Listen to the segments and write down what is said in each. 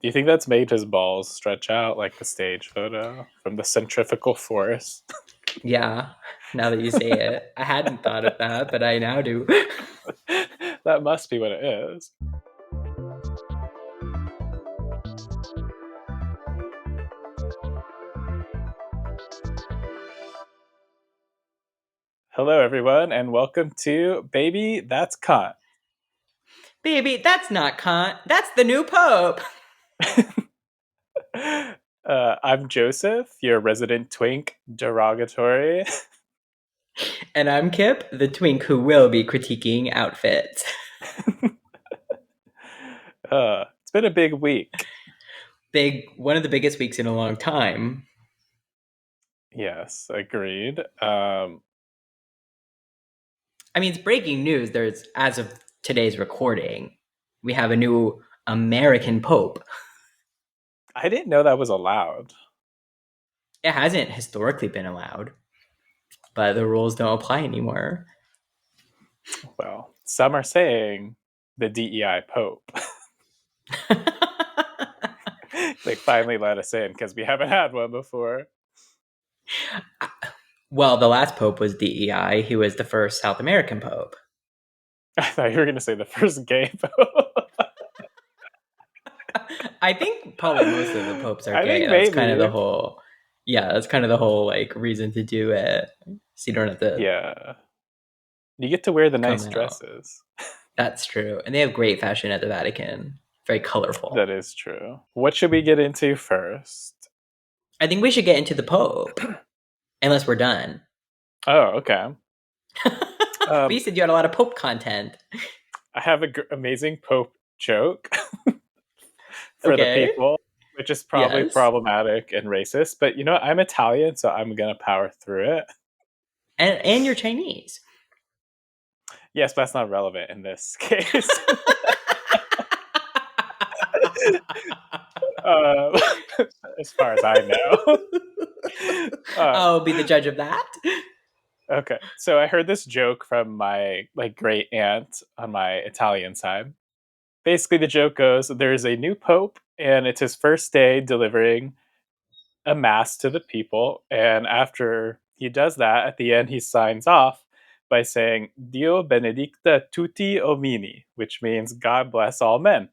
Do you think that's made his balls stretch out like the stage photo from the centrifugal force? Yeah, now that you say it. I hadn't thought of that, but I now do. That must be what it is. Hello, everyone, and welcome to Baby That's Cont. Baby, that's not Cont. That's the new Pope. I'm Joseph, your resident twink derogatory. And I'm Kip, the twink who will be critiquing outfits. It's been a big week. One of the biggest weeks in a long time. Yes, agreed. I mean, it's breaking news. As of today's recording, we have a new American Pope. I didn't know that was allowed. It hasn't historically been allowed, but the rules don't apply anymore. Well, some are saying the DEI Pope. They finally let us in because we haven't had one before. Well, the last Pope was DEI. He was the first South American Pope. I thought you were going to say the first gay Pope. I think probably most of the popes are I gay. think That's kind of the maybe. whole, yeah, that's kind of the whole like reason to do it. So you don't have to Yeah. You get to wear the come nice out. dresses. That's true. And they have great fashion at the Vatican. Very colorful. That is true. What should we get into first? I think we should get into the Pope. Unless we're done. Oh, okay. But you said you had a lot of Pope content. I have an amazing Pope joke for the Okay. people, which is probably Yes. problematic and racist. But you know, I'm Italian, so I'm going to power through it. And you're Chinese. Yes, but that's not relevant in this case. uh, as far as I know. I'll be the judge of that. Okay, so I heard this joke from my great aunt on my Italian side. Basically, the joke goes: there's a new pope, and it's his first day delivering a mass to the people. And after he does that, at the end, he signs off by saying "Dio benedicta tutti uomini," which means "God bless all men."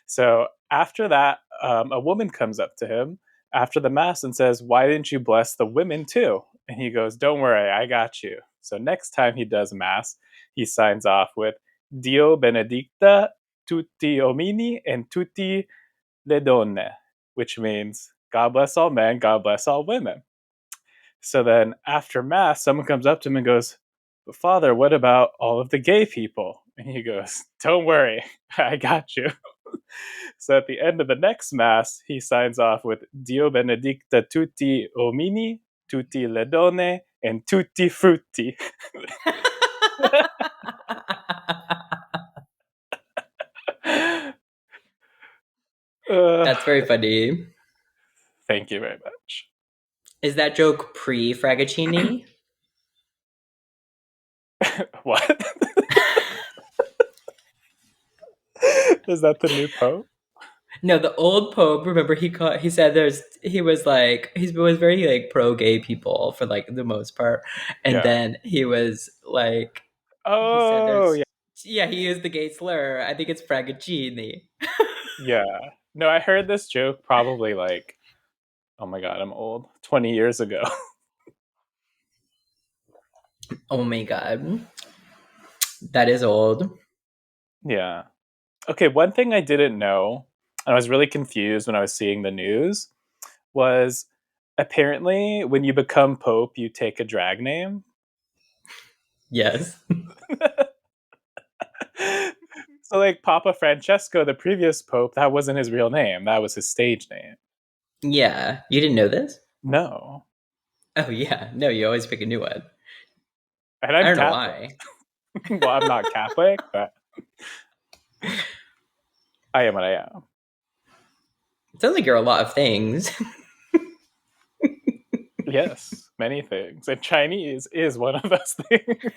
So after that, a woman comes up to him after the mass and says, "Why didn't you bless the women too?" And he goes, "Don't worry, I got you." So next time he does mass, he signs off with "Dio benedicta tutti uomini and tutti le donne," which means "God bless all men, God bless all women." So then after mass, someone comes up to him and goes, "But Father, what about all of the gay people?" And he goes, "Don't worry, I got you." So at the end of the next mass, he signs off with "Dio benedicta tutti uomini, tutti le donne, and tutti frutti." That's very funny. Thank you very much. Is that joke pre-Fragaccini? What? Is that the new pope? No, the old Pope. Remember, he said he was very like pro gay people for like the most part, and Yeah. then he said Oh, yeah. he used the gay slur. I think it's Fragaccini. Yeah. No, I heard this joke probably oh my God, I'm old, 20 years ago. Oh my god, that is old. Yeah. Okay, one thing I didn't know, and I was really confused when I was seeing the news, was apparently when you become pope, you take a drag name. Yes. So, like Papa Francesco, the previous pope, that wasn't his real name. That was his stage name. Yeah, you didn't know this? No. Oh yeah, no, you always pick a new one. And I I'm don't know Catholic. why. Well, I'm not Catholic, but I am what I am. It sounds like you're a lot of things. Yes, many things. And Chinese is one of those things.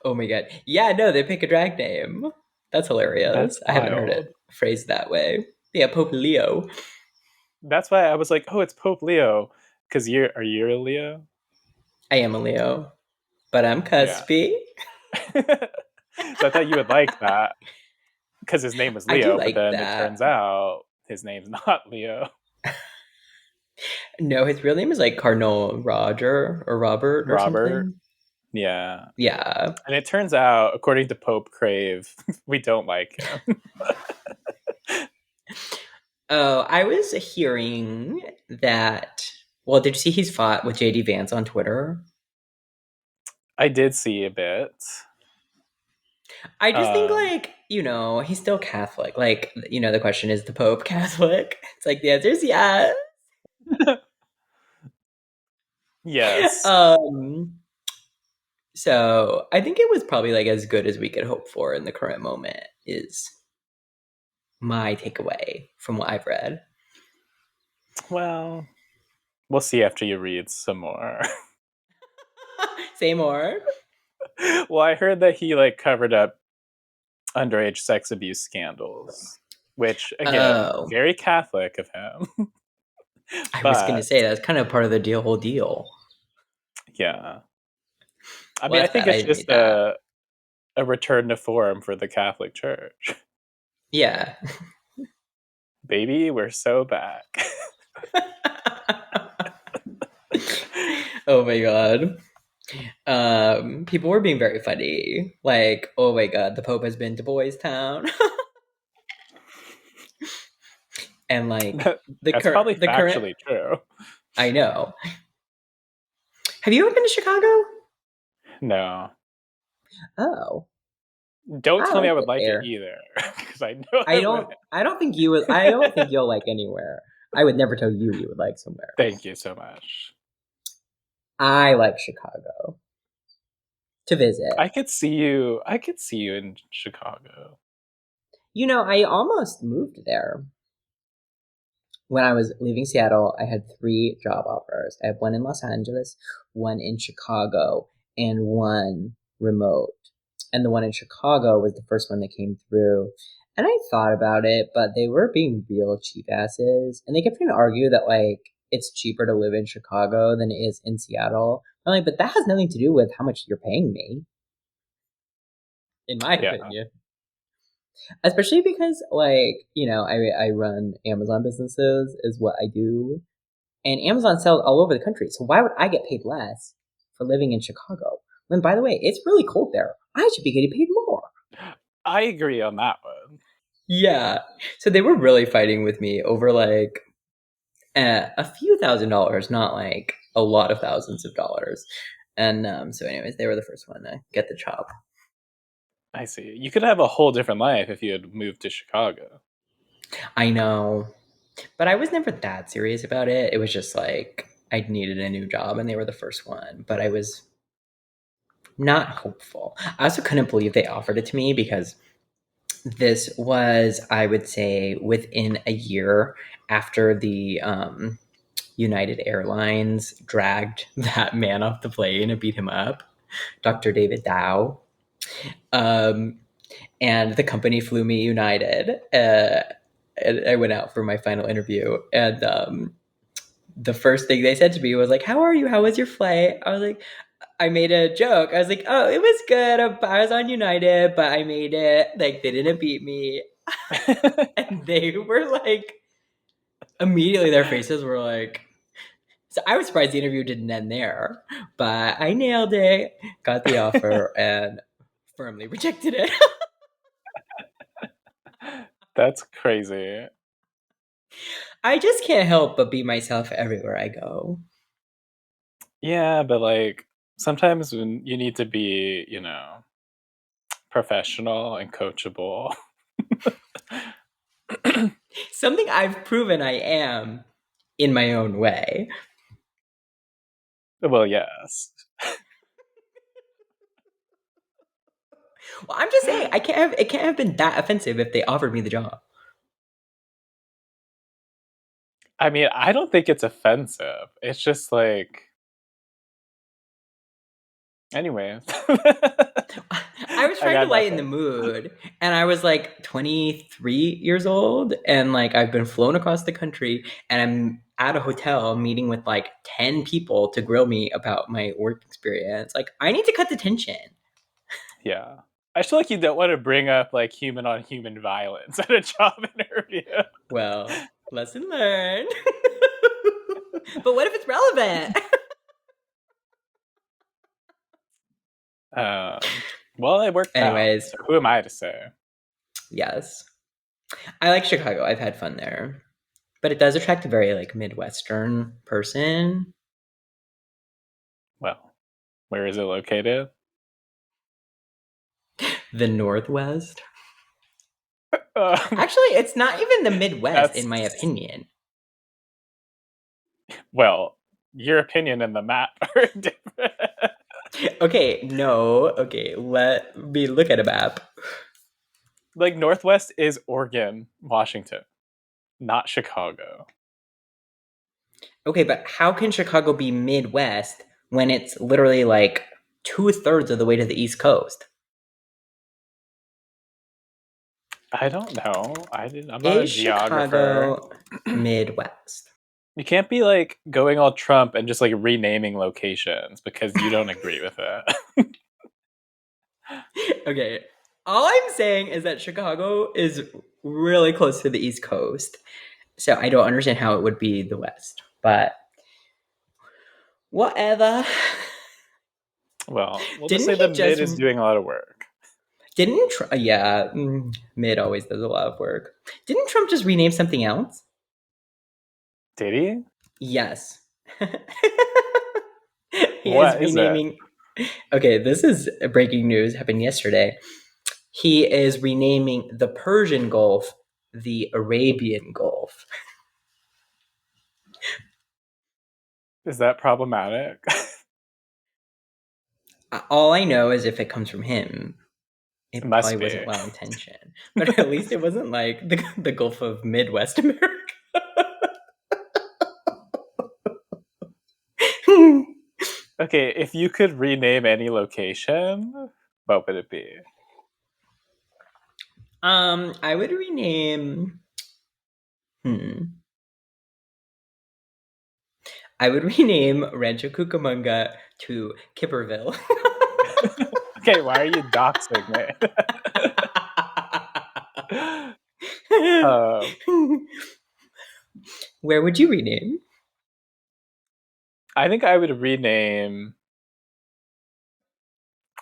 Oh my god. Yeah, no, they pick a drag name. That's That's hilarious. I haven't heard it wild. phrased that way. Yeah, Pope Leo. That's why I was like, oh, it's Pope Leo. Because are you a Leo? I am a Leo, but I'm Yeah. cuspy. So I thought you would like that because his name was I do Leo, but like then it that. turns out his name's not Leo. No, his real name is like Cardinal Roger or Robert or Robert. something. Yeah. Yeah. And it turns out, according to Pope Crave, we don't like him. Oh, I was hearing that. Well, did you see he's fought with JD Vance on Twitter? I did see a bit. I just think, Um, like, he's still Catholic. Like, the question is the Pope Catholic? It's like the answer is yes. yes. Um, so I think it was probably like as good as we could hope for in the current moment, is my takeaway from what I've read. Well, we'll see after you read some more. Say more. Well, I heard that he like covered up underage sex abuse scandals, which again, Oh, very Catholic of him. I was gonna But say that's kind of part of the whole deal. yeah, I Well, mean, I that's think bad. I it's didn't just read that. a return to form for the Catholic Church. Yeah. Baby, we're so back. Oh my god. People were being very funny. Like, oh my god, the Pope has been to Boys Town. And like That's probably the current factually true. I know. Have you ever been to Chicago? No, Oh. don't I tell me I liked would it like it there. either, because I know I wouldn't. I don't think you would I don't think you'll like anywhere. I would never tell you you would like somewhere. Thank you so much. I like Chicago to visit. I could see you. I could see you in Chicago. I almost moved there. When I was leaving Seattle, I had three job offers. I have one in Los Angeles, one in Chicago, and one remote. And the one in Chicago was the first one that came through. And I thought about it, but they were being real cheap asses. And they kept trying to argue that, like, it's cheaper to live in Chicago than it is in Seattle. I'm like, but that has nothing to do with how much you're paying me, in my Yeah. opinion. Especially because, like, I run Amazon businesses, is what I do. And Amazon sells all over the country. So why would I get paid less for living in Chicago? When, by the way, it's really cold there. I should be getting paid more. I agree on that one. Yeah. So they were really fighting with me over like a few $1,000s, not like a lot of thousands of dollars. And so, anyways, they were the first one to get the job. I see. You could have a whole different life if you had moved to Chicago. I know. But I was never that serious about it. It was just like I needed a new job and they were the first one. But I was not hopeful. I also couldn't believe they offered it to me because this was, I would say, within a year after the United Airlines dragged that man off the plane and beat him up, Dr. David Dow. Um, and the company flew me United. And I went out for my final interview, and the first thing they said to me was like, "How are you? How was your flight?" I was like, I made a joke. I was like, "Oh, it was good. I was on United, but I made it. Like, they didn't beat me." And they were like, immediately their faces were like, so I was surprised the interview didn't end there, but I nailed it, got the offer, and firmly rejected it. That's crazy. I just can't help but be myself everywhere I go. Yeah, but like sometimes when you need to be, professional and coachable. Something I've proven I am in my own way. Well, yes. Well, I'm just saying, it can't have been that offensive if they offered me the job. I mean, I don't think it's offensive. It's just like, anyway. I was I trying to got lighten the nothing. mood, and I was like 23 years old, and like I've been flown across the country, and I'm at a hotel meeting with like 10 people to grill me about my work experience. Like, I need to cut the tension. Yeah. I feel like you don't want to bring up like human on human violence at a job interview. Well, lesson learned. But what if it's relevant? Um, well, it worked out. Anyways, So who am I to say? yes. I like Chicago. I've had fun there. But it does attract a very like Midwestern person. Well, where is it located? The Northwest. Um, Actually, it's not even the Midwest, that's in my opinion. well, your opinion and the map are different. Okay, no. Okay, let me look at a map. Like Northwest is Oregon, Washington, not Chicago. Okay, but how can Chicago be Midwest when it's literally like 2/3 of the way to the East Coast? I don't know. I'm not a Is geographer. Chicago Midwest? You can't be like going all Trump and just like renaming locations because you don't agree with it. Okay, all I'm saying is that Chicago is really close to the East Coast. So I don't understand how it would be the West. But whatever. Well, we'll just Didn't say the he mid just is doing a lot of work. didn't yeah, mid always does a lot of work. Didn't Trump just rename something else? Did he? Yes. He is What is it? renaming. Okay, this is breaking news, happened yesterday. He is renaming the Persian Gulf the Arabian Gulf. Is that problematic? All I know is if it comes from him, It it probably must wasn't be. well intentioned. But at least it wasn't like the Gulf of Midwest America. Okay, if you could rename any location, what would it be? I would rename. Hmm. I would rename Rancho Cucamonga to Kipperville. Okay, why are you doxing me? um, Where would you rename? I think I would rename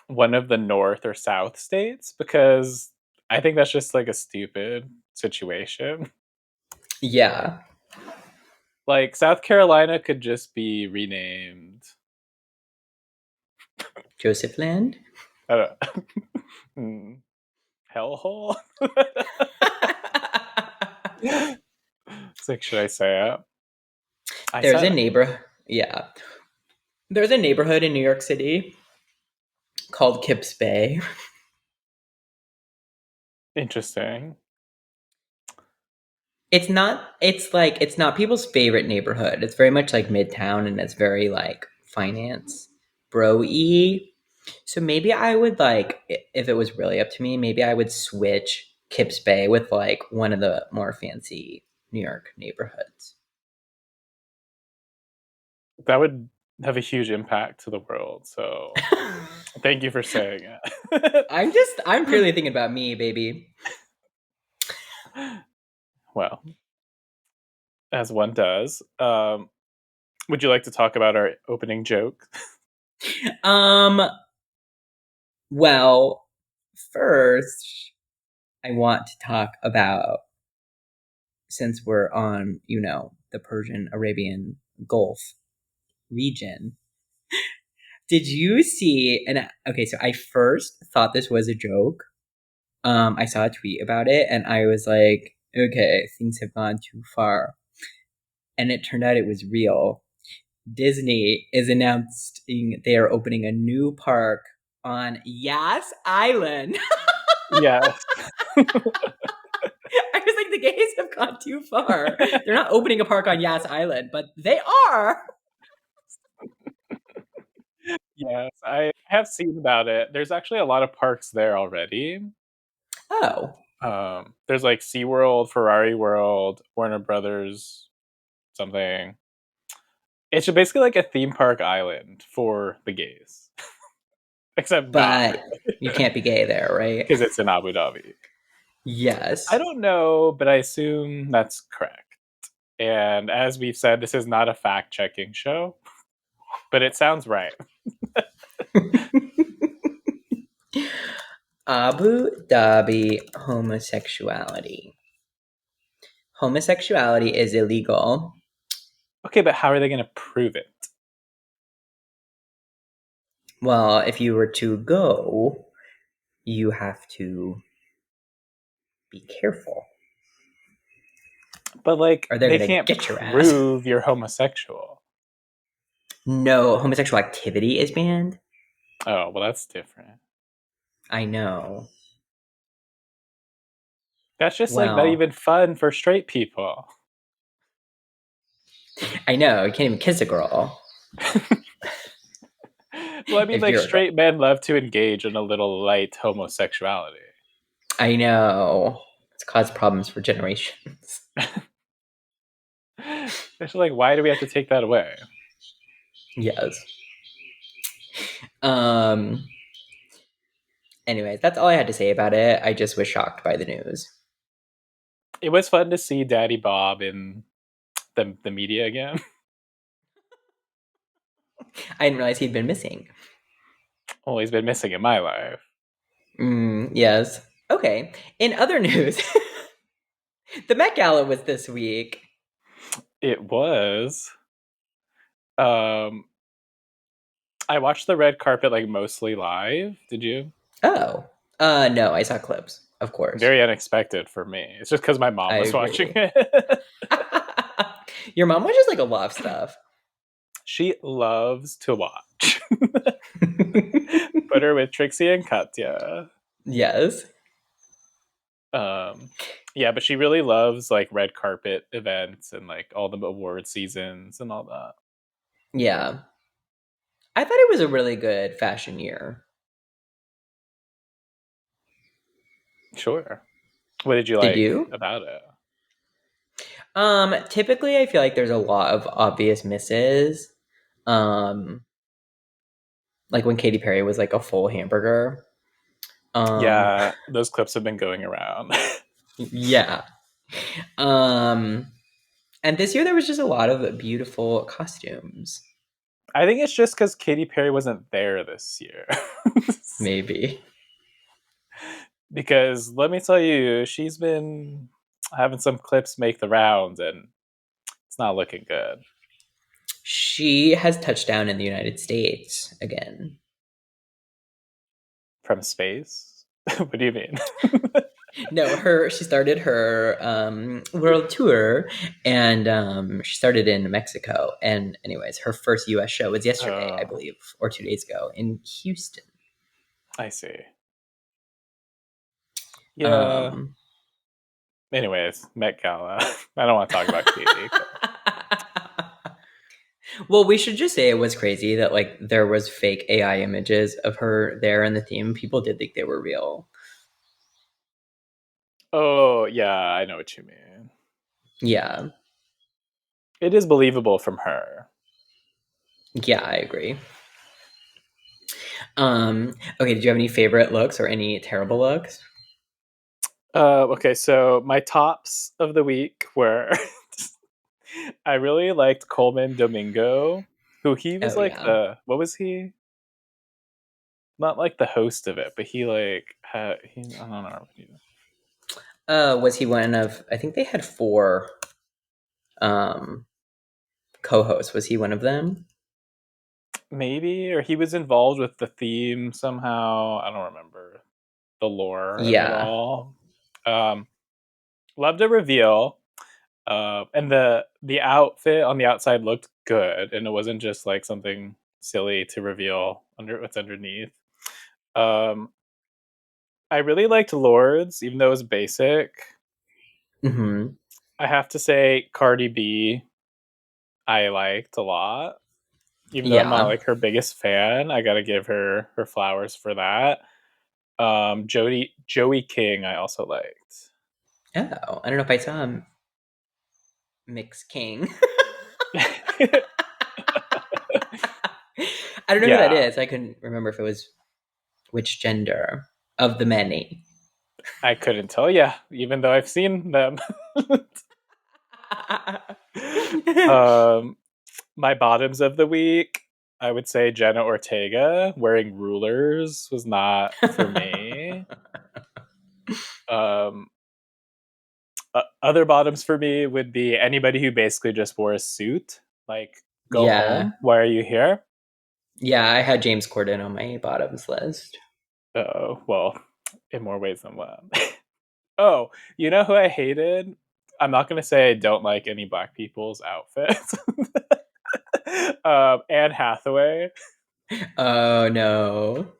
one of the North or South states because I think that's just like a stupid situation. Yeah, Like South Carolina could just be renamed. Joseph Land. I don't hmm, hellhole. It's like, should I say it? I There's said a it. neighbor. Yeah, there's a neighborhood in New York City called Kips Bay. Interesting. It's not. It's like it's not people's favorite neighborhood. It's very much like Midtown, and it's very like finance bro-y. So maybe I would like, if it was really up to me, maybe I would switch Kips Bay with like one of the more fancy New York neighborhoods. That would have a huge impact to the world. So thank you for saying it. I'm purely thinking about me, baby. Well, as one does. Would you like to talk about our opening joke? Um, well, first, I want to talk about, since we're on, the Persian Arabian Gulf region. Did you see? And okay, so I first thought this was a joke. I saw a tweet about it, and I was like, okay, things have gone too far. And it turned out it was real. Disney is announcing they are opening a new park on Yas Island. Yes. I was like, the gays have gone too far. They're not opening a park on Yas Island, but they are. Yes, I have seen about it. There's actually a lot of parks there already. Oh, There's like SeaWorld, Ferrari World, Warner Brothers, something. It's basically like a theme park island for the gays, except not but you can't be gay there, right? because it's in Abu Dhabi. I Yes. don't know, but I assume that's correct. And as we've said, this is not a fact checking show, but it sounds right. Abu Dhabi homosexuality. Homosexuality is illegal. Okay, but how are they going to prove it? Well, if you were to go, you have to be careful, But like, or they're they gonna can't get your ass. prove you're homosexual. No, homosexual activity is banned. Oh, well, that's different. I know. That's just like not Well, even fun for straight people. I know. You can't even kiss a girl Well, I mean, if like, you're a girl. straight men love to engage in a little light homosexuality. I know. It's caused problems for generations. It's like, why do we have to take that away? Yes. Um. Anyways, that's all I had to say about it. I just was shocked by the news. It was fun to see Daddy Bob in the media again. I didn't realize he'd been missing. Well, he's been missing in my life. Yes. Okay. In other news, the Met Gala was this week. It was. Um, I watched the red carpet like mostly live. Did you? Oh. No, I saw clips, of course. Very unexpected for me. It's just because my mom I was watching agree. it. Your mom watches like a lot of stuff. She loves to watch. Put her with Trixie and Katya. Yes. Um, yeah, but she really loves like red carpet events and like all the award seasons and all that. Yeah. I thought it was a really good fashion year. Sure. What did you Did like you? about it? Typically I feel like there's a lot of obvious misses. Um, like when Katy Perry was like a full hamburger. Um, Yeah, those clips have been going around. yeah. Um, and this year there was just a lot of beautiful costumes. I think it's just because Katy Perry wasn't there this year. Maybe. Because let me tell you, she's been having some clips make the rounds and it's not looking good. She has touched down in the United States again. From space? What do you mean? No, she started her world tour, and she started in Mexico. And anyways, her first U.S. show was yesterday, I Oh, believe, or 2 days ago in Houston. I see. Yeah. Um, Anyways, Met Gala. I don't want to talk about Katie. well, we should just say it was crazy that like there was fake AI images of her there in the theme. People did think they were real. Oh, yeah, I know what you mean. Yeah, It is believable from her. yeah, I agree. Okay, did you have any favorite looks or any terrible looks? Okay, so my tops of the week were I really liked Coleman Domingo, who he was Oh like yeah. what was he? Not like the host of it, but he like I don't know. Was he one of? I think they had four um co-hosts. Was he one of them? Maybe, or he was involved with the theme somehow. I don't remember the lore of it Yeah. all. Um, Loved a reveal. And the outfit on the outside looked good, and it wasn't just like something silly to reveal under what's underneath. Um, I really liked Lords, even though it was basic. Hmm. I have to say, Cardi B, I liked a lot. Even though I'm not Yeah. like her biggest fan, I gotta give her her flowers for that. Joey King, I also liked. Oh, I don't know if I saw him. Mix King. I don't know who that Yeah, is. I couldn't remember if it was which gender of the many. I couldn't tell you, even though I've seen them. um, my bottoms of the week, I would say Jenna Ortega wearing rulers was not for me. Um, other bottoms for me would be anybody who basically just wore a suit. Like, go Yeah. home. Why are you here? Yeah, I had James Corden on my bottoms list. Oh, well, in more ways than one. Oh, you know who I hated? I'm not going to say I don't like any black people's outfits. Anne Hathaway. Oh no.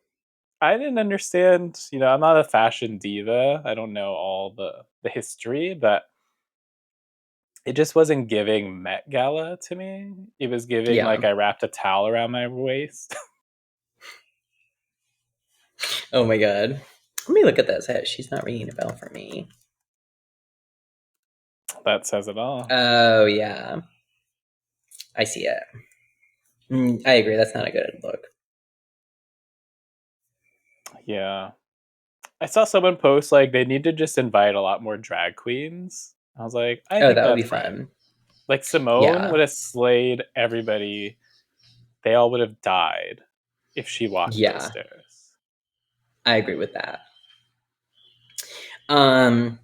I didn't understand, I'm not a fashion diva. I don't know all the history, but it just wasn't giving Met Gala to me. It was giving like Yeah. I wrapped a towel around my waist. Oh my god. Let me look at this. She's not ringing a bell for me. That says it all. Oh yeah. I see it. I agree. That's not a good look. Yeah. I saw someone post like they need to just invite a lot more drag queens. I was like, I Oh, think that would be that's right. fun. Like Simone Yeah. would have slayed everybody. They all would have died if she walked those Yeah. stairs. I agree with that. Um,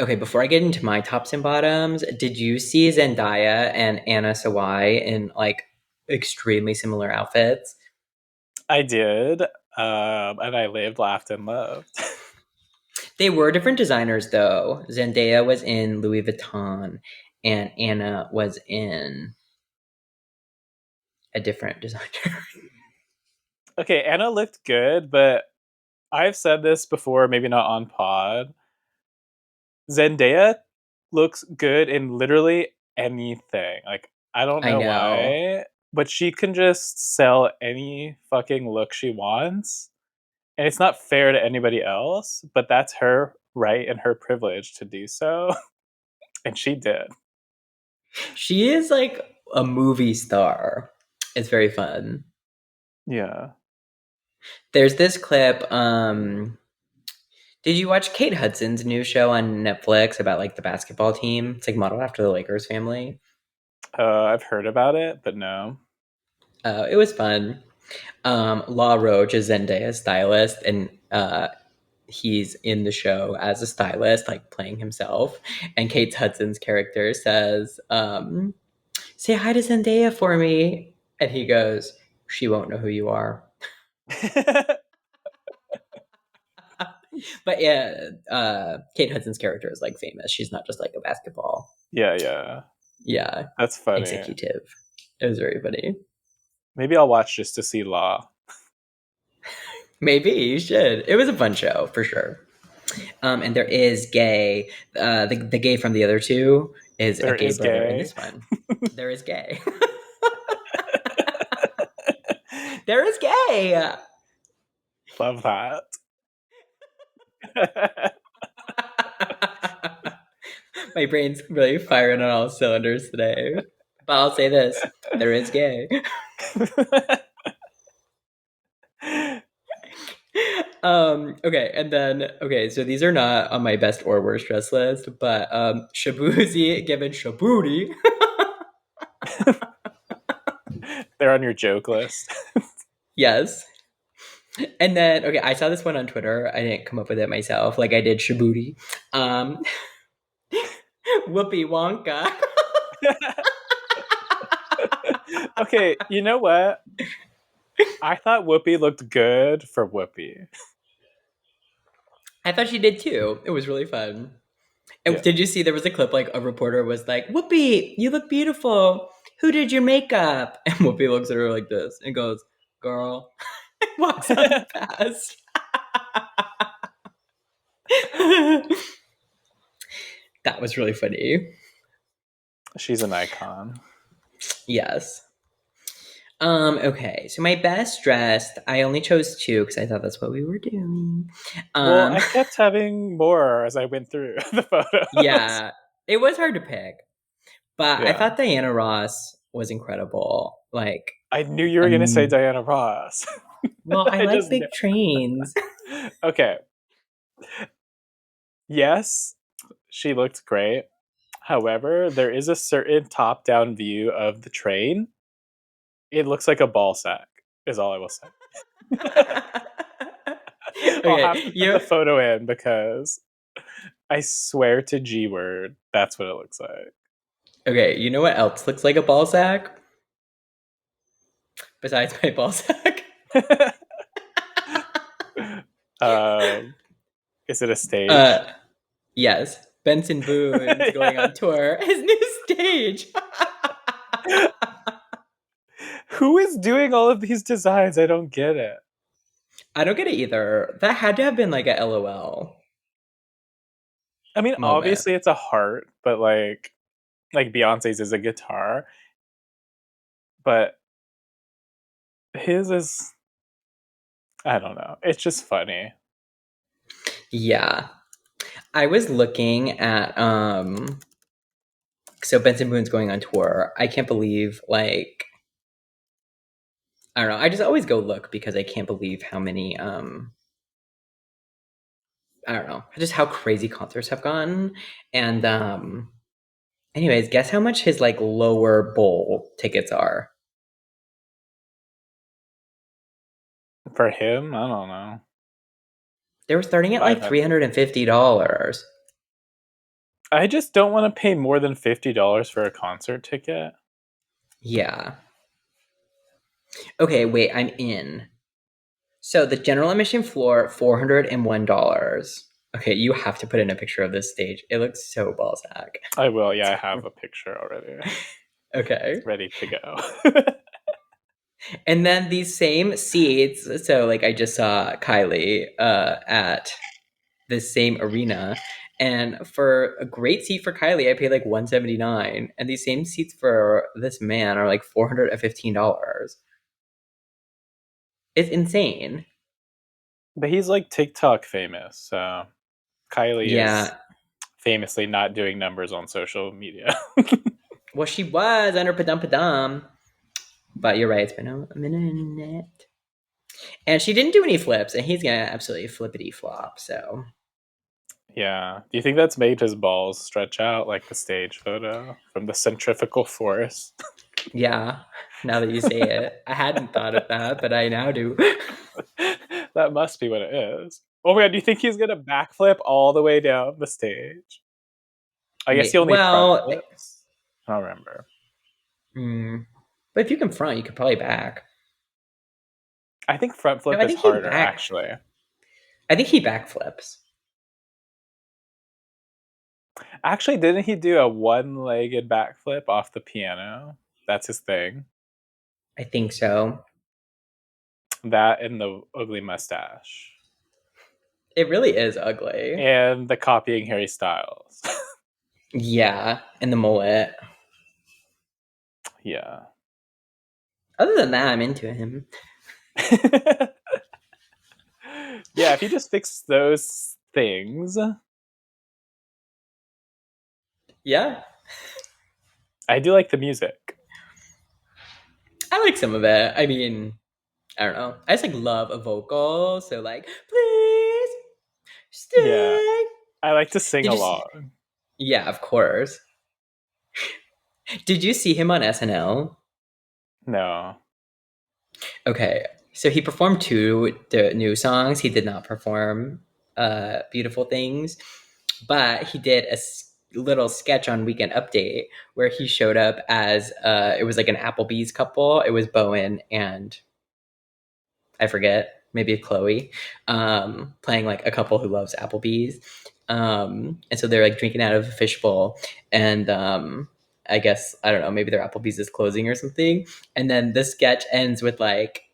okay, before I get into my tops and bottoms, did you see Zendaya and Anna Sawai in like extremely similar outfits? I did, and I lived, laughed, and loved. They were different designers though. Zendaya was in Louis Vuitton and Anna was in a different designer. Okay, Anna looked good, but I've said this before, maybe not on pod. Zendaya looks good in literally anything. Like, I don't I know know. why, but she can just sell any fucking look she wants. And it's not fair to anybody else, but that's her right and her privilege to do so. And she did. She is like a movie star. It's very fun. Yeah. There's this clip. Did you watch Kate Hudson's new show on Netflix about like the basketball team? It's like modeled after the Lakers family. I've heard about it, but no. It was fun. Law Roach is Zendaya's stylist, and he's in the show as a stylist, like playing himself. And Kate Hudson's character says, "Say hi to Zendaya for me," and he goes, "She won't know who you are." But yeah, Kate Hudson's character is like famous. She's not just like a basketball, Yeah, yeah. yeah, That's funny. executive. It was very funny. Maybe I'll watch just to see Law. Maybe you should. It was a fun show for sure. And there is gay. The gay from the other two is a There gay is brother in gay. this one. There is gay. There is gay. Love that. My brain's really firing on all cylinders today. But I'll say this: there is gay. Okay, and then okay, so these are not on my best or worst dress list, but Shabuzi given Shabooty. They're on your joke list. Yes. And then okay, I saw this one on Twitter. I didn't come up with it myself, like I did Shabooty. Um Whoopi Wonka. Okay, you know what? I thought Whoopi looked good for Whoopi. I thought she did too. It was really fun. And Yeah. did you see there was a clip like a reporter was like, Whoopi, you look beautiful. Who did your makeup? And Whoopi looks at her like this and goes, girl, and walks on past. That was really funny. She's an icon. Yes. Okay, so my best dressed, I only chose two because I thought that's what we were doing. Well, Um, I kept having more as I went through the photos. yeah, it was hard to pick, but I Yeah. thought Diana Ross was incredible. Like, I knew you were going to say um, Diana Ross. well, I I like just know. big trains. Okay. Yes, she looked great. However, there is a certain top down view of the train. It looks like a ball sack, is all I will say. I'll have Okay, to put you the photo in because I swear to G word, that's what it looks like. okay? You know what else looks like a ball sack besides my ball sack? um, is it a stage? Uh, yes, Benson Boone's going Yeah. on tour. His new stage. Who is doing all of these designs? I don't get it. I don't get it either. That had to have been like a LOL I mean, moment. obviously it's a heart, but like Beyonce's is a guitar, but his is I don't know. It's just funny. Yeah. I was looking at so Benson Boone's going on tour. I can't believe like I don't know. I just always go look because I can't believe how many I don't know, just how crazy concerts have gone. And anyways, guess how much his like lower bowl tickets are? For him, I don't know. They were starting at like 500. $350. I just don't want to pay more than $50 for a concert ticket. Yeah. Okay, wait, I'm in. So the general admission floor, $401. Okay, you have to put in a picture of this stage. It looks so ballsack. I will. Yeah, I have a picture already Okay. ready to go. And then these same seats, so like I just saw Kylie at this same arena. And for a great seat for Kylie, I paid like $179. And these same seats for this man are like $415. It's insane. But he's like TikTok famous, so Kylie is Yeah. famously not doing numbers on social media. Well, she was under Padum Padum. But you're right, it's been a minute. And she didn't do any flips, and he's gonna absolutely flippity flop. So Yeah. Do you think that's made his balls stretch out like the stage photo from the centrifugal force? yeah, now that you say it, I hadn't thought of that, but I now do. That must be what it is. Oh my god, do you think he's gonna backflip all the way down the stage? I guess he only front Well, flips. I don't remember. but if you can front, you could probably back. I think front No, flip I is think he harder, back. actually. I think he backflips. Actually, didn't he do a one-legged backflip off the piano? That's his thing. I think so. That and the ugly mustache. It really is ugly. And the copying Harry Styles. Yeah, and the mullet. Yeah. Other than that, I'm into him. Yeah, if you just fix those things, Yeah, I do like the music. I like some of it. I mean, I don't know. I just like love a vocal, so like, please Yeah, stay. I like to sing Did you see? along. Yeah, of course. Did you see him on SNL? No. Okay, so he performed two new songs. He did not perform "Beautiful Things," but he did a little sketch on Weekend Update where he showed up as it was like an Applebee's couple. It was Bowen and I forget, maybe Chloe, playing like a couple who loves Applebee's. And so they're like drinking out of a fishbowl. And I guess, I don't know, maybe their Applebee's is closing or something. And then the sketch ends with like,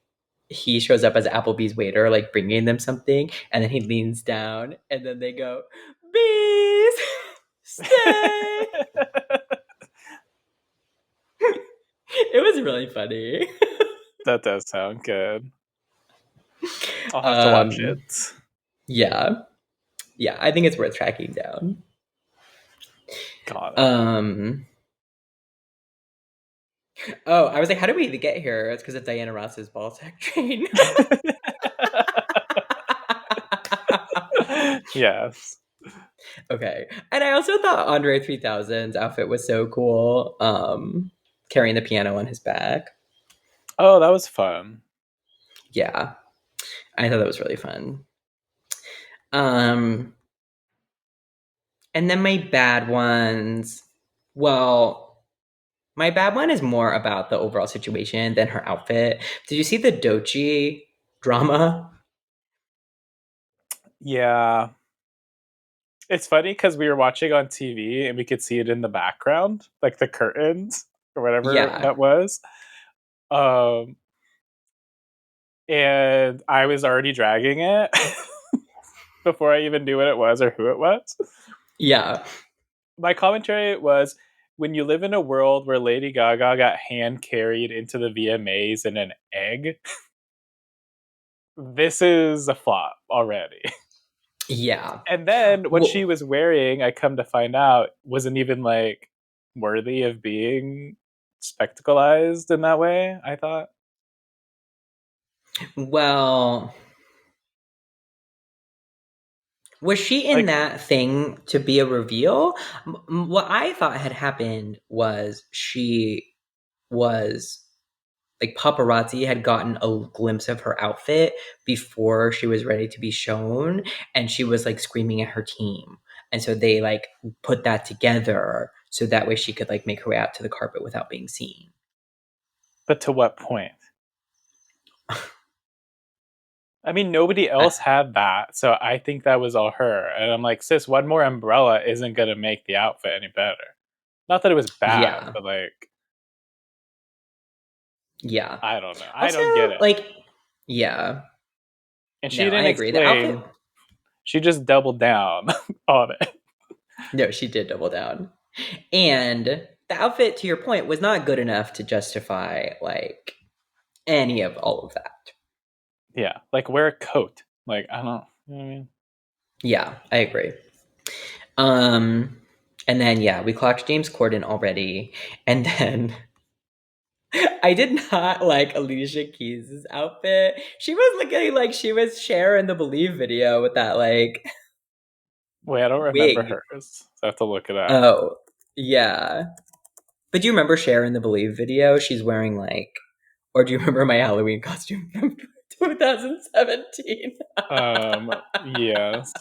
he shows up as Applebee's waiter, like bringing them something. And then he leans down and then they go, Bees, stay. It was really funny. That does sound good. I'll have to watch Um, it. yeah, yeah, I think it's worth tracking down. Got it. Um, oh, I was like, how did we even get here? It's because of Diana Ross's ball sack train. Yes. Okay, and I also thought Andre 3000's outfit was so cool. Carrying the piano on his back. Oh, that was fun. Yeah, I thought that was really fun. Um, and then my bad ones. Well, my bad one is more about the overall situation than her outfit. Did you see the Doechii drama? Yeah. It's funny because we were watching on TV and we could see it in the background, like the curtains or whatever Yeah, that was. Um, and I was already dragging it before I even knew what it was or who it was. yeah, My commentary was, when you live in a world where Lady Gaga got hand carried into the VMAs in an egg, this is a flop already. yeah. And then what she Well, was wearing, I come to find out, wasn't even like worthy of being spectacleized in that way, I thought. well, was she in Like, that thing to be a reveal? What I thought had happened was she was like paparazzi had gotten a glimpse of her outfit before she was ready to be shown, and she was like screaming at her team, and so they like put that together so that way she could like make her way out to the carpet without being seen. but to what point? I mean, nobody I, else had that, so I think that was all her. And I'm like, sis, one more umbrella isn't gonna make the outfit any better. Not that it was bad, yeah, but like, yeah. I don't know. I Also, don't get it. like, yeah, And she no, I didn't agree. The outfit, explain. She just doubled down on it. no, she did double down, and the outfit, to your point, was not good enough to justify like any of all of that. Yeah, like wear a coat. Like I don't. You know what I mean? Yeah, I agree. Um, and then yeah, we clocked James Corden already, and then I did not like Alicia Keys' outfit. She was looking like she was Cher in the Believe video with that like Wait, I don't remember wig. hers. So I have to look it up. Oh, yeah. But do you remember Cher in the Believe video? She's wearing like, or do you remember my Halloween costume from 2017? Yes.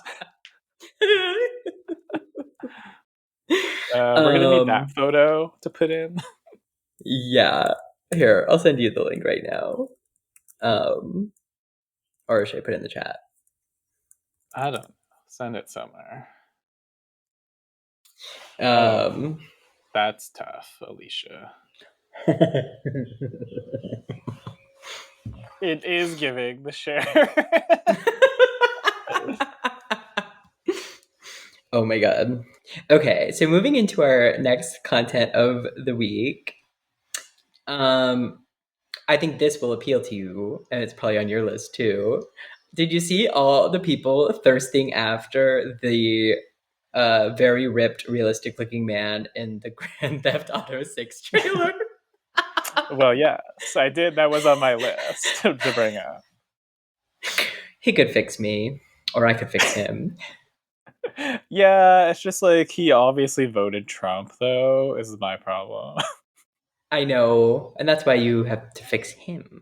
We're gonna need that um, photo to put in. yeah. Here, I'll send you the link right now. Um, or should I put it in the chat? I don't know. Send it somewhere. Oh, Um, that's tough, Alicia. It is giving the share. oh my god. Okay, so moving into our next content of the week. Um, I think this will appeal to you, and it's probably on your list too. Did you see all the people thirsting after the very ripped, realistic looking man in the Grand Theft Auto 6 trailer? Well, yes, I did. That was on my list to bring up. He could fix me, or I could fix him. Yeah, it's just like he obviously voted Trump, though, is my problem. I know, and that's why you have to fix him.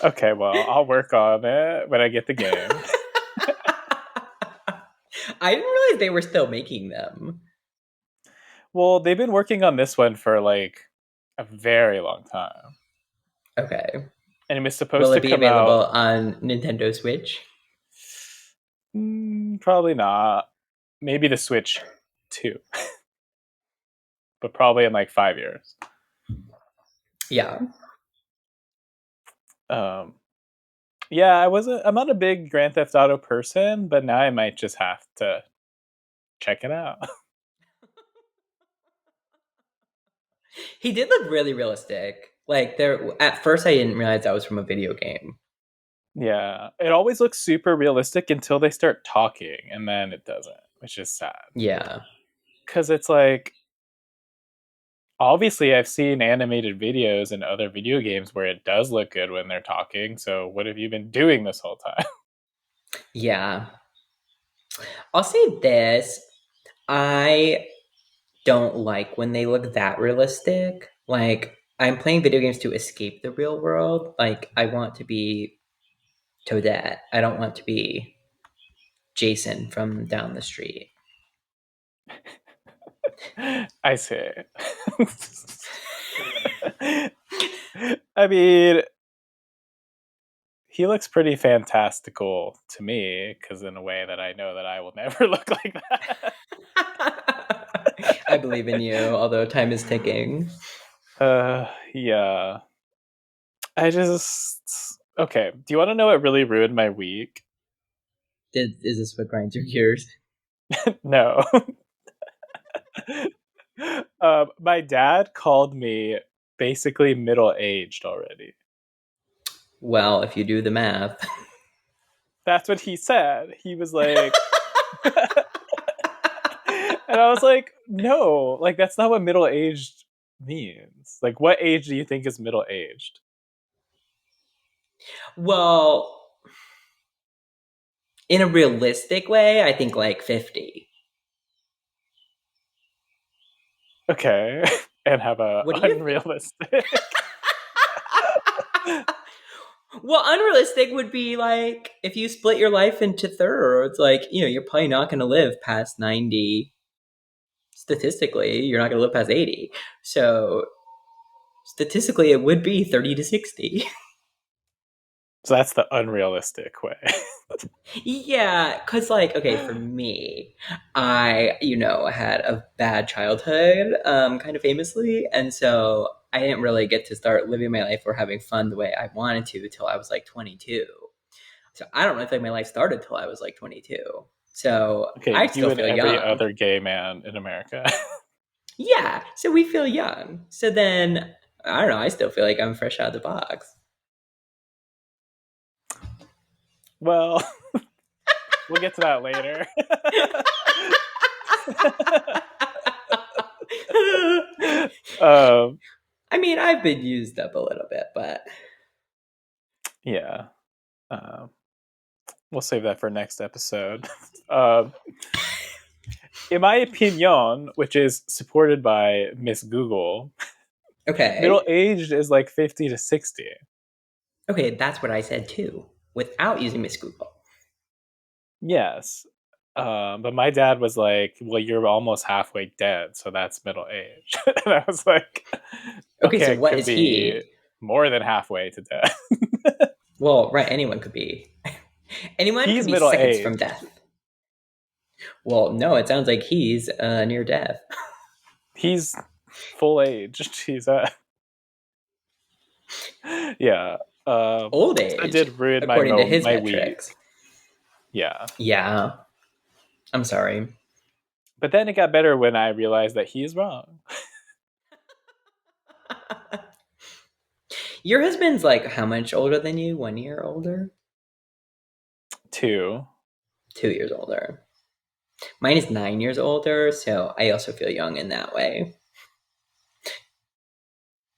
Okay, well, I'll work on it when I get the game. I didn't realize they were still making them. Well, they've been working on this one for like a very long time. Okay. And it was Will supposed to it be come available out. on Nintendo Switch? Probably not. Maybe the Switch 2, but probably in like 5 years. Yeah. Um, yeah, I'm not a big Grand Theft Auto person, but now I might just have to check it out. He did look really realistic. Like there at first I didn't realize that was from a video game. Yeah, it always looks super realistic until they start talking, and then it doesn't, which is sad. Yeah. Because it's like, obviously, I've seen animated videos in other video games where it does look good when they're talking. So, what have you been doing this whole time? Yeah. I'll say this. I don't like when they look that realistic. Like I'm playing video games to escape the real world. Like I want to be Toadette. I don't want to be Jason from down the street. I see. I mean, he looks pretty fantastical to me, because in a way that I know that I will never look like that. I believe in you, although time is ticking. Yeah. I just okay. Do you want to know what really ruined my week? Is this what grinds your gears? No. My dad called me basically middle aged already. Well, if you do the math. That's what he said. He was like, and I was like, no, like that's not what middle aged means. Like, what age do you think is middle aged? Well, in a realistic way, I think like 50. Okay, and have a What do you think? unrealistic. Well, unrealistic would be like if you split your life into thirds, like, you're probably not going to live past 90. Statistically, you're not going to live past 80. So, statistically, it would be 30 to 60. So that's the unrealistic way. Yeah, because, like, okay, for me, I, had a bad childhood, kind of famously. And so I didn't really get to start living my life or having fun the way I wanted to till I was like 22. So I don't really think my life started till I was like 22. So I Okay, still you and feel every young. other gay man in America. Yeah, so we feel young. So then, I don't know, I still feel like I'm fresh out of the box. Well, we'll get to that later. um, I mean, I've been used up a little bit, but yeah. Um, we'll save that for next episode. Um, in my opinion, which is supported by Miss Google, middle okay. aged is like 50 to 60. Okay, that's what I said too, without using Miss Google. Yes. But my dad was like, well, you're almost halfway dead, so that's middle age. And I was like, Okay, okay, so it what could is be he? more than halfway to death. Well, right, anyone could be. Anyone could He's be middle seconds from aged. death. Well, no, it sounds like he's near death. He's full aged. He's yeah. Old That age, did ruin according to his my week. metrics. Yeah. Yeah, I'm sorry. But then it got better when I realized that he's wrong. Your husband's like how much older than you? 1 year older? Two. 2 years older. Mine is 9 years older, so I also feel young in that way.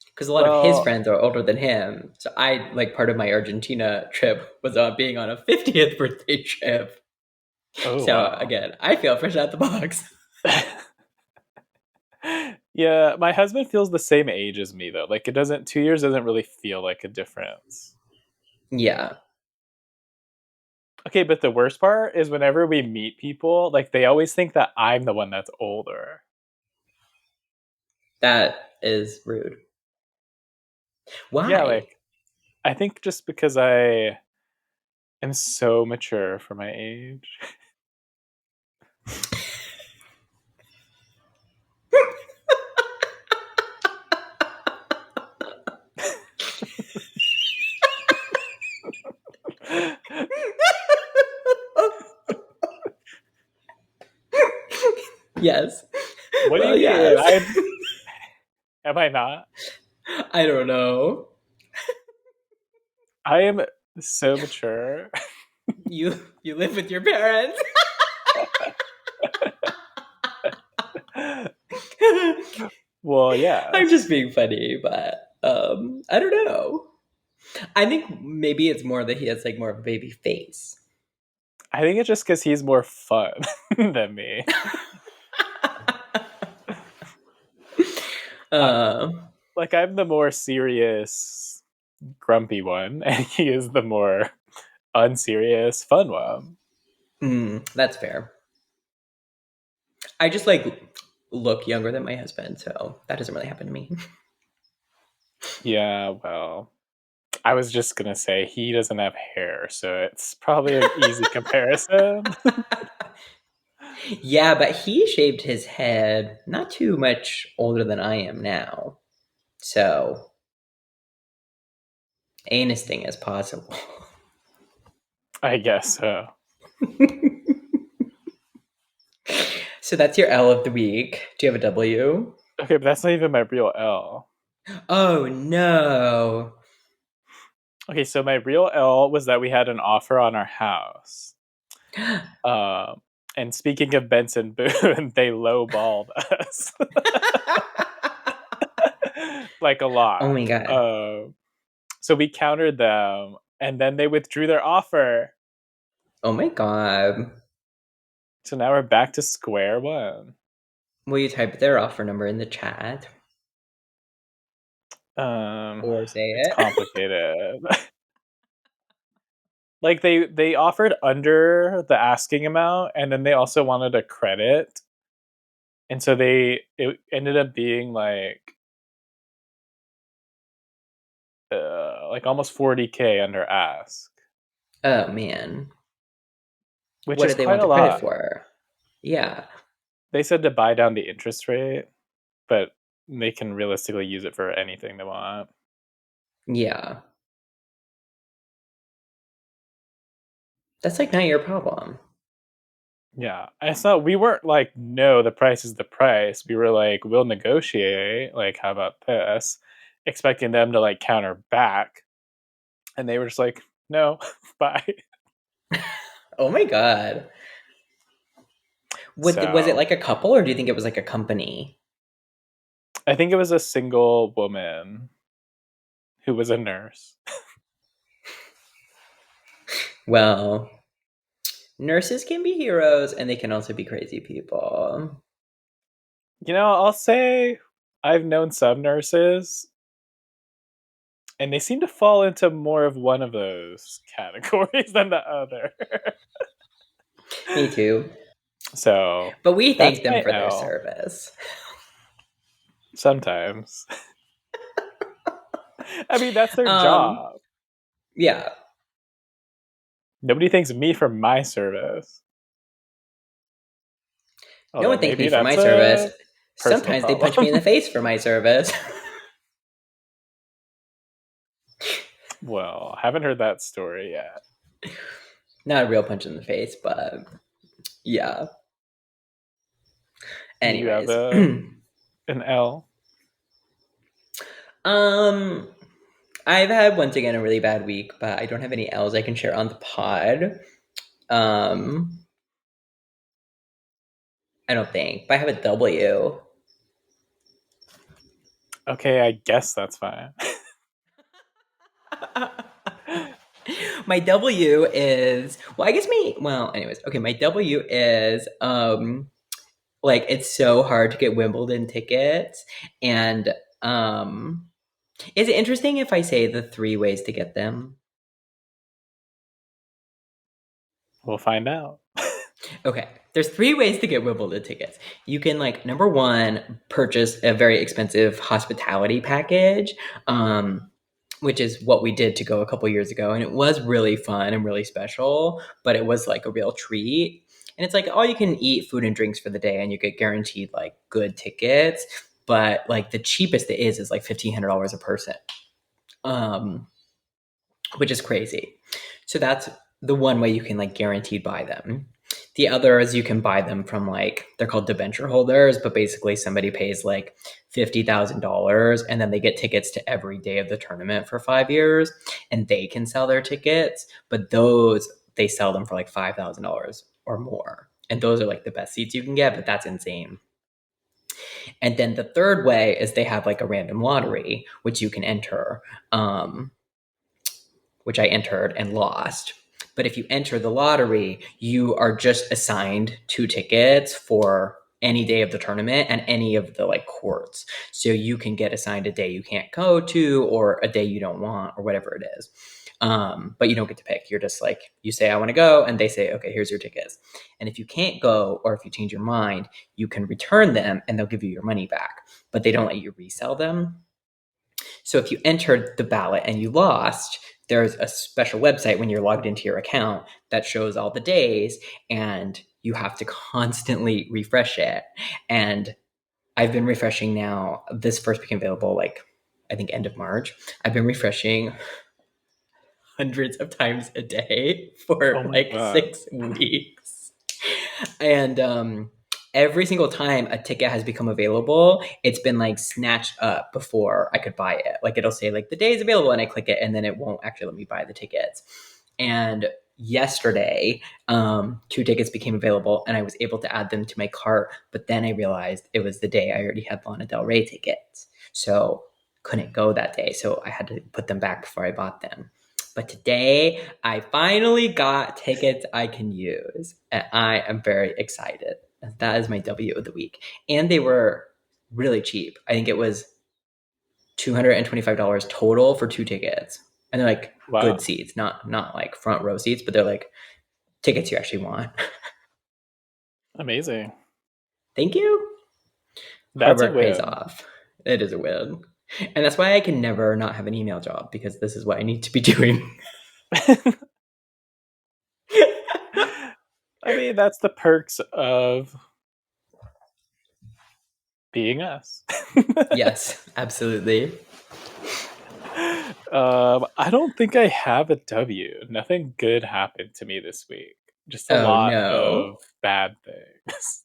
Because a lot of his Well, friends are older than him. So I, like, part of my Argentina trip was on being on a 50th birthday trip. oh So wow. again, I feel fresh out the box. Yeah, my husband feels the same age as me though. Like it doesn't 2 years doesn't really feel like a difference. Yeah, Okay, but the worst part is whenever we meet people, like they always think that I'm the one that's older. that is rude. Yeah, Why? like I think just because I am so mature for my age. Yes. What do you Well, mean? yes. Am I not? I don't know. I am so mature. You live with your parents. Well, I'm yes. just being funny, but I don't know. I think maybe it's more that he has like more of a baby face. I think it's just because he's more fun than me. I, uh, like, I'm the more serious, grumpy one, and he is the more unserious, fun one. that's fair. I just like look younger than my husband, so that doesn't really happen to me. Yeah, well, I was just gonna say he doesn't have hair, so it's probably an easy comparison. Yeah, but he shaved his head not too much older than I am now. So, anus thing is possible. I guess so. So that's your L of the week. Do you have a W? Okay, but that's not even my real L. Oh no. Okay, so my real L was that we had an offer on our house. And speaking of Benson Boone, they lowballed us like a Oh lot. my god. So we countered them, and then they withdrew their offer. Oh my god. So now we're back to square one. Will you type their offer number in the chat Um, or say it's it? complicated. Like they offered under the asking amount, and then they also wanted a credit, and so it ended up being like almost 40K under ask, Oh man. which What is did they quite want a the credit lot. for? Yeah. They said to buy down the interest rate, but they can realistically use it for anything they want. Yeah. That's like not your problem. Yeah, and it's not. We weren't like, no, the price is the price. We were like, we'll negotiate. Like, how about this? Expecting them to like counter back, and they were just like, no, bye. Oh my god. Was it So like a couple or do you think it was like a company? I think it was a single woman who was a nurse. Well, nurses can be heroes and they can also be crazy people. I'll say I've known some nurses, and they seem to fall into more of one of those categories than the other. Me too. So But we that's thank them my for their L. service. Sometimes. I mean, that's their Um, job. yeah. Nobody thanks me for my service. No Although one thanks me maybe for that's my service. a personal Sometimes they punch me in problem. the face for my service. Well, haven't heard that story yet. Not a real punch in the face, but yeah. Do you have Anyways. an L? um I've had once again a really bad week, but I don't have any L's I can share on the pod. Um I don't think, but I have a W. Okay, I guess that's fine. My W is well, I guess me well, anyways, okay, my W is like it's so hard to get Wimbledon tickets and is it interesting if I say the 3 ways to get them? We'll find out. Okay, there's 3 ways to get Wimbledon tickets. You can like number one, purchase a very expensive hospitality package, which is what we did to go a couple years ago, and it was really fun and really special. But it was like a real treat, and it's like all you can eat food and drinks for the day, and you get guaranteed like good tickets. But like the cheapest it is like $1,500 a person, um, which is crazy. So that's the one way you can like guaranteed buy them. The others, you can buy them from like, they're called debenture holders, but basically somebody pays like $50,000 and then they get tickets to every day of the tournament for 5 years and they can sell their tickets. But those, they sell them for like $5,000 or more. And those are like the best seats you can get, but that's insane. And then the third way is they have like a random lottery, which you can enter. Which I entered and lost. But if you enter the lottery, you are just assigned 2 tickets for any day of the tournament and any of the like courts. So you can get assigned a day you can't go to or a day you don't want or whatever it is. But you don't get to pick. You're just like, you say, I want to go. And they say, okay, here's your tickets. And if you can't go or if you change your mind, you can return them and they'll give you your money back. But they don't let you resell them. So if you entered the ballot and you lost, there's a special website when you're logged into your account that shows all the days and you have to constantly refresh it. And I've been refreshing now. This first became available like I think end of March. I've been refreshing hundreds of times a day for Oh my like god. 6 weeks. And every single time a ticket has become available, it's been like snatched up before I could buy it. Like it'll say like the day is available and I click it and then it won't actually let me buy the tickets. And yesterday, 2 tickets became available and I was able to add them to my cart. But then I realized it was the day I already had Lana Del Rey tickets. So couldn't go that day. So I had to put them back before I bought them. But today, I finally got tickets I can use. And I am very excited. That is my W of the week. And they were really cheap. I think it was $225 total for 2 tickets. And they're like good Wow. seats, not like front row seats, but they're like tickets you actually want. Amazing. Thank you. Hard That's a work pays win. off. It is a win. And that's why I can never not have an email job because this is what I need to be doing. I mean, that's the perks of being us. Yes, absolutely. I don't think I have a W. Nothing good happened to me this week. Just a Oh lot of no. bad things.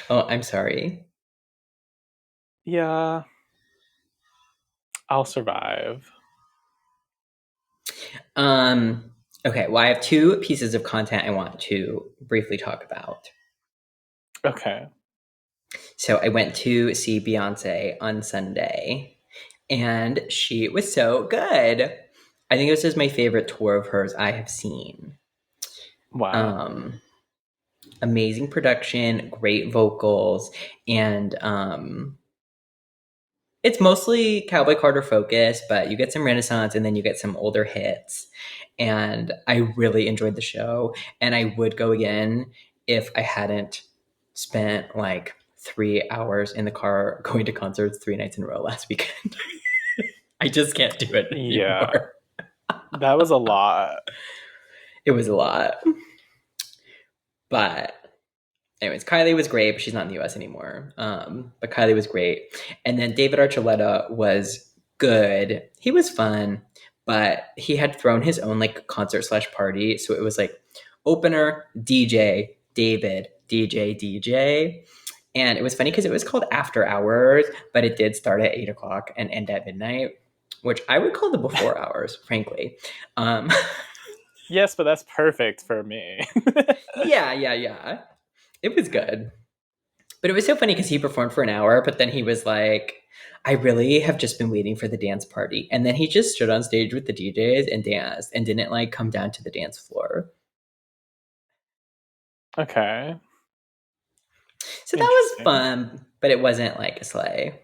Oh, I'm sorry. Yeah, I'll survive. Okay, well, I have 2 pieces of content I want to briefly talk about. Okay. So I went to see Beyonce on Sunday, and she was so good. I think this is my favorite tour of hers I have seen. Wow. Um, Amazing production, great vocals, and it's mostly Cowboy Carter focused, but you get some Renaissance and then you get some older hits. And I really enjoyed the show. And I would go again if I hadn't spent like 3 hours in the car going to concerts 3 nights in a row last weekend. I just can't do it Yeah, anymore. that was a lot. It was a lot. But anyways, Kylie was great, but she's not in the US anymore. But Kylie was great. And then David Archuleta was good. He was fun, but he had thrown his own like concert slash party. So it was like opener, DJ, David, DJ, DJ. And it was funny because it was called After Hours, but it did start at 8 o'clock and end at midnight, which I would call the before hours, frankly. Um, Yes, but that's perfect for me. yeah. It was good. But it was so funny because he performed for an hour, but then he was like, I really have just been waiting for the dance party. And then he just stood on stage with the DJs and danced and didn't like come down to the dance floor. Okay, So that was interesting. fun, but it wasn't like a sleigh.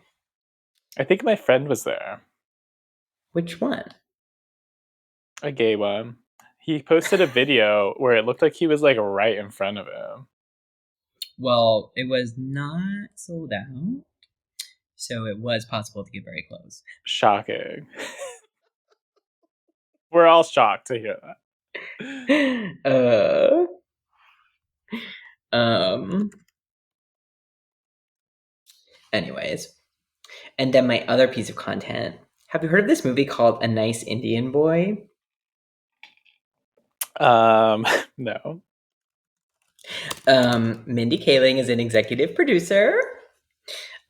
I think my friend was there, Which one? a gay one. He posted a video where it looked like he was like right in front of him. Well, it was not sold out, so it was possible to get very close. Shocking. We're all shocked to hear that. uh, um, anyways. And then my other piece of content. Have you heard of this movie called A Nice Indian Boy? No. Mindy Kaling is an executive producer.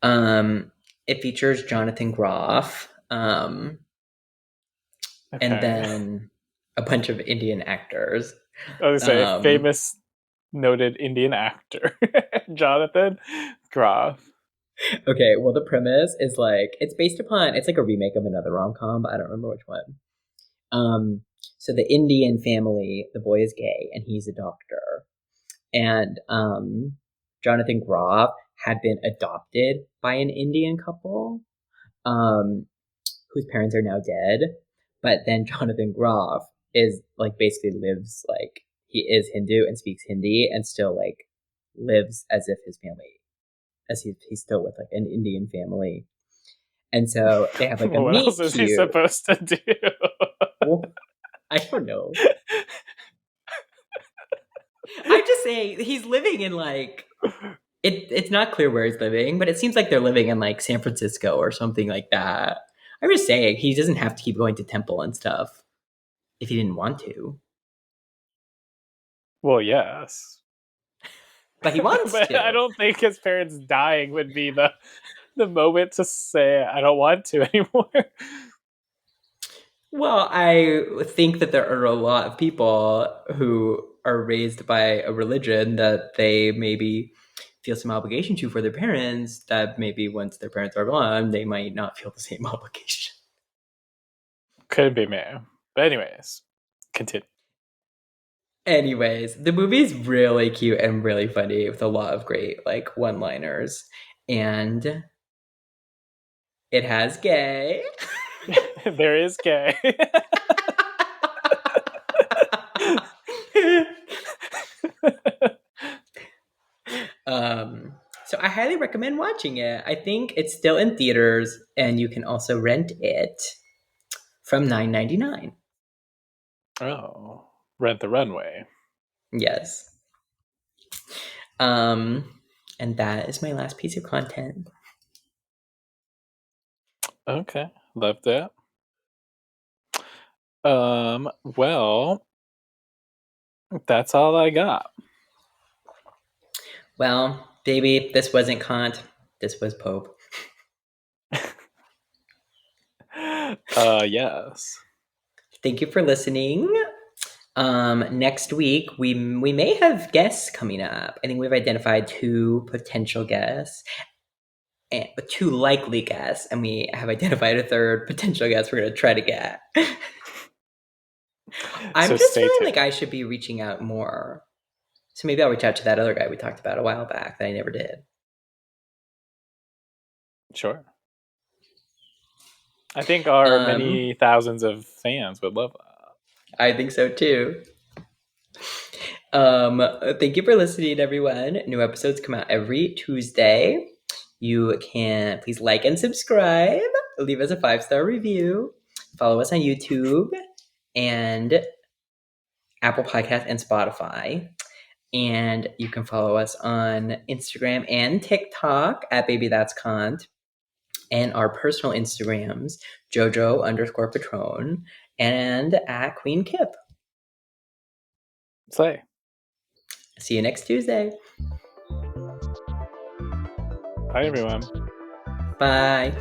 It features Jonathan Groff, and Okay. then a bunch of Indian actors. I was gonna say Um, famous noted Indian actor Jonathan Groff. okay, well, the premise is like it's based upon it's like a remake of another rom com, but I don't remember which one. Um, so the Indian family, the boy is gay and he's a doctor, and Jonathan Groff had been adopted by an Indian couple, um, whose parents are now dead. But then Jonathan Groff is like basically lives like he is Hindu and speaks Hindi and still like lives as if his family as he's still with like an Indian family. And so they have like a What else meet is he cute. supposed to do? Well, I don't know. I'm just saying he's living in like it's not clear where he's living, but it seems like they're living in like San Francisco or something like that. I'm just saying he doesn't have to keep going to temple and stuff if he didn't want to, Well, yes. but he wants But I to. don't think his parents dying would be the moment to say I don't want to anymore. Well, I think that there are a lot of people who are raised by a religion that they maybe feel some obligation to for their parents, that maybe once their parents are gone, they might not feel the same obligation. Couldn't be me. But anyways, continue. Anyways, the movie's really cute and really funny with a lot of great like one-liners. And it has gay. There is gay. um, so I highly recommend watching it. I think it's still in theaters and you can also rent it from $9.99. Oh, Rent the Runway. Yes. Um, and that is my last piece of content. Okay, love that. Well, that's all I got. Well, baby, this wasn't Cont. This was Pope. Yes. Thank you for listening. Next week we may have guests coming up. I think we've identified two potential guests and two likely guests, and we have identified a third potential guest we're gonna try to get. I'm So just stay feeling like tuned. I should be reaching out more. So maybe I'll reach out to that other guy we talked about a while back that I never did. Sure. I think our Um, many thousands of fans would love that. I think so too. Thank you for listening, everyone. New episodes come out every Tuesday. You can please like and subscribe, leave us a 5-star review, follow us on YouTube and Apple Podcast and Spotify. And you can follow us on Instagram and TikTok at Baby That's Cont, and our personal Instagrams, Jojo_Patron and at Queen Kip. Slay. See you next Tuesday. Bye, everyone. Bye.